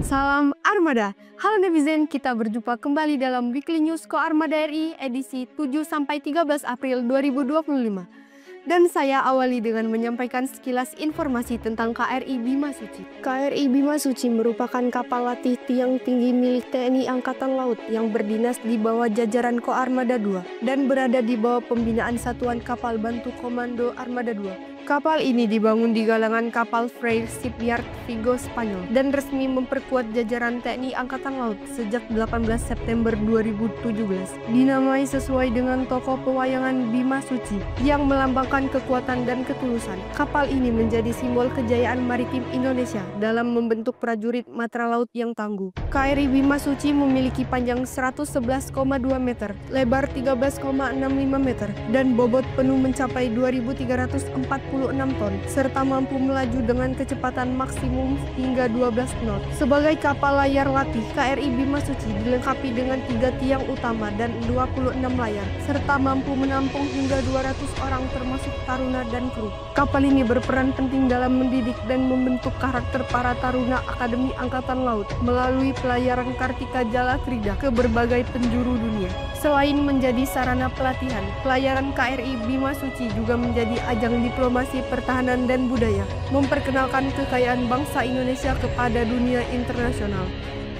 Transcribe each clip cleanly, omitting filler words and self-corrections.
Salam Armada. Halo netizen, kita berjumpa kembali dalam Weekly News Ko Armada RI edisi 7-13 April 2025. Dan saya awali dengan menyampaikan sekilas informasi tentang KRI Bima Suci. KRI Bima Suci merupakan kapal latih tiang tinggi milik TNI Angkatan Laut yang berdinas di bawah jajaran Ko Armada II dan berada di bawah pembinaan Satuan Kapal Bantu Komando Armada II. Kapal ini dibangun di galangan kapal Freyr Shipyard Vigo, Spanyol dan resmi memperkuat jajaran TNI Angkatan Laut sejak 18 September 2017. Dinamai sesuai dengan tokoh pewayangan Bima Suci yang melambangkan kekuatan dan ketulusan. Kapal ini menjadi simbol kejayaan maritim Indonesia dalam membentuk prajurit matra laut yang tangguh. KRI Bima Suci memiliki panjang 111,2 meter, lebar 13,65 meter, dan bobot penuh mencapai 2.346 ton, serta mampu melaju dengan kecepatan maksimum hingga 12 knot. Sebagai kapal layar latih, KRI Bima Suci dilengkapi dengan 3 tiang utama dan 26 layar, serta mampu menampung hingga 200 orang termasuk taruna dan kru. Kapal ini berperan penting dalam mendidik dan membentuk karakter para taruna Akademi Angkatan Laut melalui pelayaran Kartika Jala Krida ke berbagai penjuru dunia. Selain menjadi sarana pelatihan, pelayaran KRI Bima Suci juga menjadi ajang diplomasi pertahanan dan budaya, memperkenalkan kekayaan bangsa Indonesia kepada dunia internasional.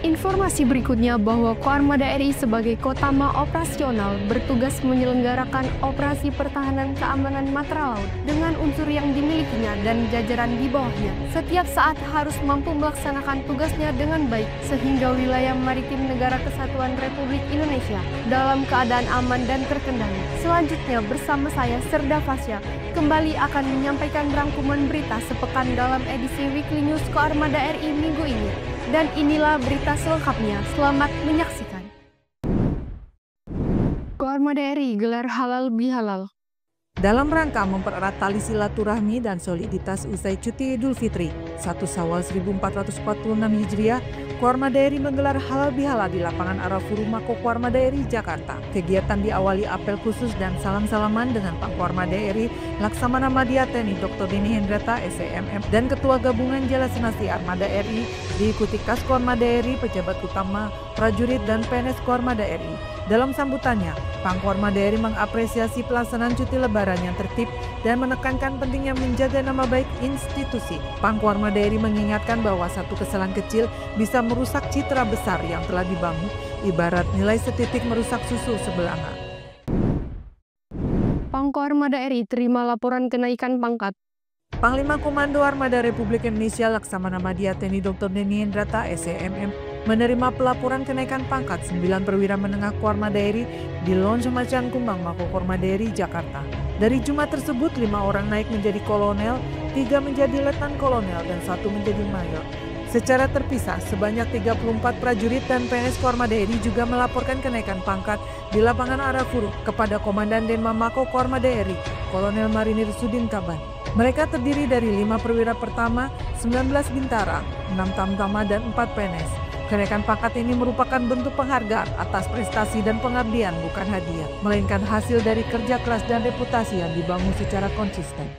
Informasi berikutnya bahwa Ko Armada RI sebagai Kotama Operasional bertugas menyelenggarakan operasi pertahanan keamanan matra laut dengan unsur yang dimilikinya dan jajaran di bawahnya. Setiap saat harus mampu melaksanakan tugasnya dengan baik sehingga wilayah maritim Negara Kesatuan Republik Indonesia dalam keadaan aman dan terkendali. Selanjutnya bersama saya Serda Fasya kembali akan menyampaikan rangkuman berita sepekan dalam edisi Weekly News Ko Armada RI minggu ini. Dan inilah berita selengkapnya, selamat menyaksikan. Ko Armada RI gelar halal bihalal. Dalam rangka mempererat tali silaturahmi dan soliditas usai cuti Idul Fitri 1 Syawal 1446 Hijriah, Ko Armada RI menggelar halal bihalal di lapangan Arafuru Mako Ko Armada RI Jakarta. Kegiatan diawali apel khusus dan salam-salaman dengan Pangko Armada RI Laksamana Madya TNI Dr. Deni Hendrata SEMM dan Ketua Gabungan Jala Senasi Armada RI, diikuti Kasko Armada RI, pejabat utama, prajurit dan PNS Ko Armada RI. Dalam sambutannya, Pangko Armada RI mengapresiasi pelaksanaan cuti lebaran yang tertib dan menekankan pentingnya menjaga nama baik institusi. Pangko Armada RI mengingatkan bahwa satu kesalahan kecil bisa merusak citra besar yang telah dibangun, ibarat nilai setitik merusak susu sebelanga. Pangko Armada RI terima laporan kenaikan pangkat. Panglima Komando Armada Republik Indonesia Laksamana Madya TNI Dr. Deni Hendrata SEMM menerima pelaporan kenaikan pangkat 9 perwira menengah Ko Armada RI di Lounge Macan Kumbang Mako Ko Armada RI Jakarta. Dari jumlah tersebut 5 orang naik menjadi kolonel, 3 menjadi letnan kolonel, dan 1 menjadi mayor. Secara terpisah, sebanyak 34 prajurit dan PNS Ko Armada RI juga melaporkan kenaikan pangkat di lapangan Arafuru kepada Komandan Denma Mako Ko Armada RI, Kolonel Marinir Sudin Kaban. Mereka terdiri dari 5 perwira pertama, 19 bintara, 6 tamtama, dan 4 PNS. Kenaikan pangkat ini merupakan bentuk penghargaan atas prestasi dan pengabdian, bukan hadiah, melainkan hasil dari kerja keras dan reputasi yang dibangun secara konsisten.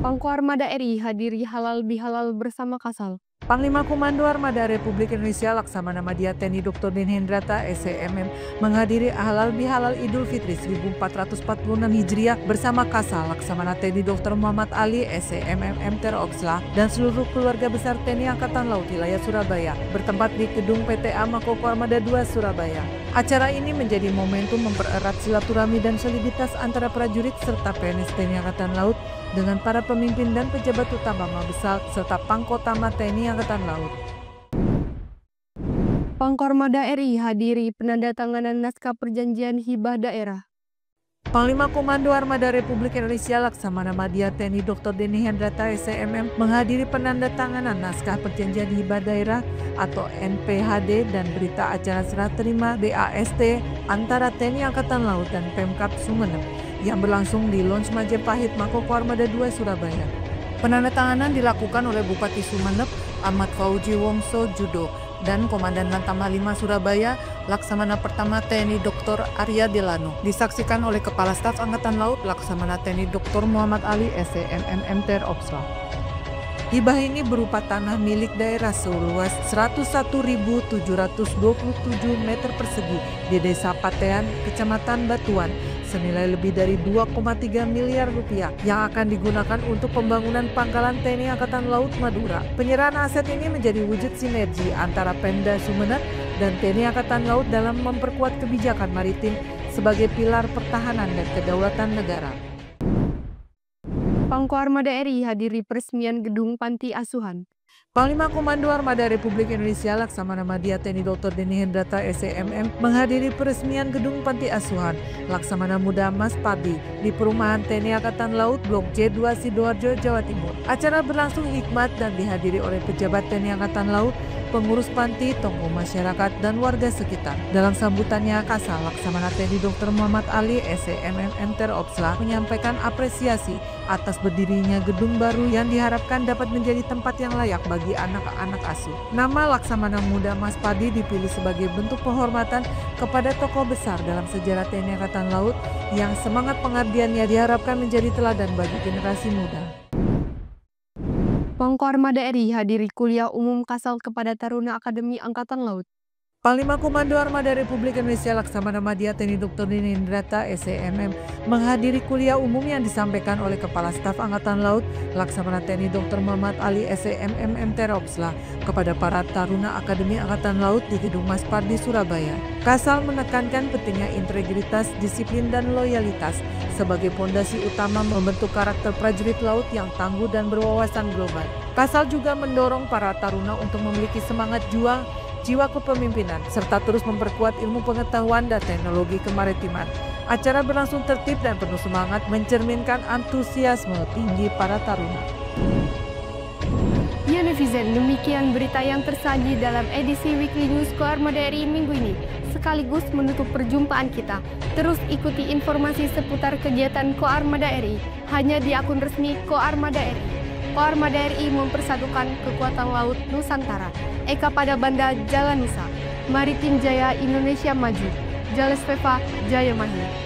Pangko Armada RI hadiri halal bihalal bersama Kasal. Panglima Komando Armada Republik Indonesia Laksamana Madya TNI Dr. Deni Hendrata SEMM menghadiri halal bihalal Idul Fitri 1446 Hijriah bersama Kasal Laksamana TNI Dr. Muhammad Ali SEMM MTER Oksla dan seluruh keluarga besar TNI Angkatan Laut wilayah Surabaya bertempat di Gedung PTA Mako Ko Armada II Surabaya. Acara ini menjadi momentum mempererat silaturahmi dan soliditas antara prajurit serta PNS TNI Angkatan Laut dengan para pemimpin dan pejabat utama Mabesal serta Pangkotama TNI Angkatan Laut. Pangko Armada RI hadiri penandatanganan naskah perjanjian hibah daerah. Panglima Komando Armada Republik Indonesia Laksamana Madya TNI Dr. Deni Hendrata SEMM menghadiri penandatanganan naskah perjanjian hibah daerah atau NPHD dan berita acara serah terima BAST antara TNI Angkatan Laut dan Pemkab Sumeneb yang berlangsung di Lounge Majapahit Mako Ko Armada II Surabaya. Penandatanganan dilakukan oleh Bupati Sumeneb Ahmad Fauji Wongso Judo dan Komandan Lantamal 5 Surabaya, Laksamana Pertama TNI Dr. Arya Delano, disaksikan oleh Kepala Staf Angkatan Laut Laksamana TNI Dr. Muhammad Ali SEMM MTR Opsla. Hibah ini berupa tanah milik daerah seluas 101.727 meter persegi di Desa Patean, Kecamatan Batuan, senilai lebih dari 2,3 miliar rupiah yang akan digunakan untuk pembangunan pangkalan TNI Angkatan Laut Madura. Penyerahan aset ini menjadi wujud sinergi antara Pemda Sumeneb dan TNI Angkatan Laut dalam memperkuat kebijakan maritim sebagai pilar pertahanan dan kedaulatan negara. Pangko Armada RI hadiri peresmian gedung panti asuhan. Panglima Komando Armada Republik Indonesia Laksamana Madya TNI Dr. Denny Hendrata SEMM menghadiri peresmian gedung panti asuhan Laksamana Muda Mas Padi di Perumahan TNI Angkatan Laut Blok J2 Sidoarjo, Jawa Timur. Acara berlangsung hikmat dan dihadiri oleh pejabat TNI Angkatan Laut, pengurus panti, tokoh masyarakat, dan warga sekitar. Dalam sambutannya, Kasal Laksamana TNI Dr. Muhammad Ali SEMM MTR Opsla menyampaikan apresiasi atas berdirinya gedung baru yang diharapkan dapat menjadi tempat yang layak bagi anak-anak asuh. Nama Laksamana Muda Mas Padi dipilih sebagai bentuk penghormatan kepada tokoh besar dalam sejarah TNI Angkatan Laut yang semangat pengabdiannya diharapkan menjadi teladan bagi generasi muda. Pangko Armada RI hadiri kuliah umum Kasal kepada Taruna Akademi Angkatan Laut. Panglima Komando Armada Republik Indonesia Laksamana Madya TNI Dr. Denny Hendrata SEMM menghadiri kuliah umum yang disampaikan oleh Kepala Staf Angkatan Laut Laksamana TNI Dr. Muhammad Ali SEMM MTR Opsla kepada para Taruna Akademi Angkatan Laut di Gedung Mas Pardi, Surabaya. Kasal menekankan pentingnya integritas, disiplin, dan loyalitas sebagai pondasi utama membentuk karakter prajurit laut yang tangguh dan berwawasan global. Kasal juga mendorong para taruna untuk memiliki semangat juang, jiwa kepemimpinan, serta terus memperkuat ilmu pengetahuan dan teknologi kemaritiman. Acara berlangsung tertib dan penuh semangat mencerminkan antusiasme tinggi para taruna. Ya netizen, demikian berita yang tersaji dalam edisi Weekly News Ko Armada RI minggu ini. Sekaligus menutup perjumpaan kita. Terus ikuti informasi seputar kegiatan Ko Armada RI hanya di akun resmi Ko Armada RI. Ko Armada RI mempersatukan kekuatan laut Nusantara. Eka pada Banda Jala Nusa. Maritim Jaya Indonesia Maju. Jales Veva Jaya Mahir.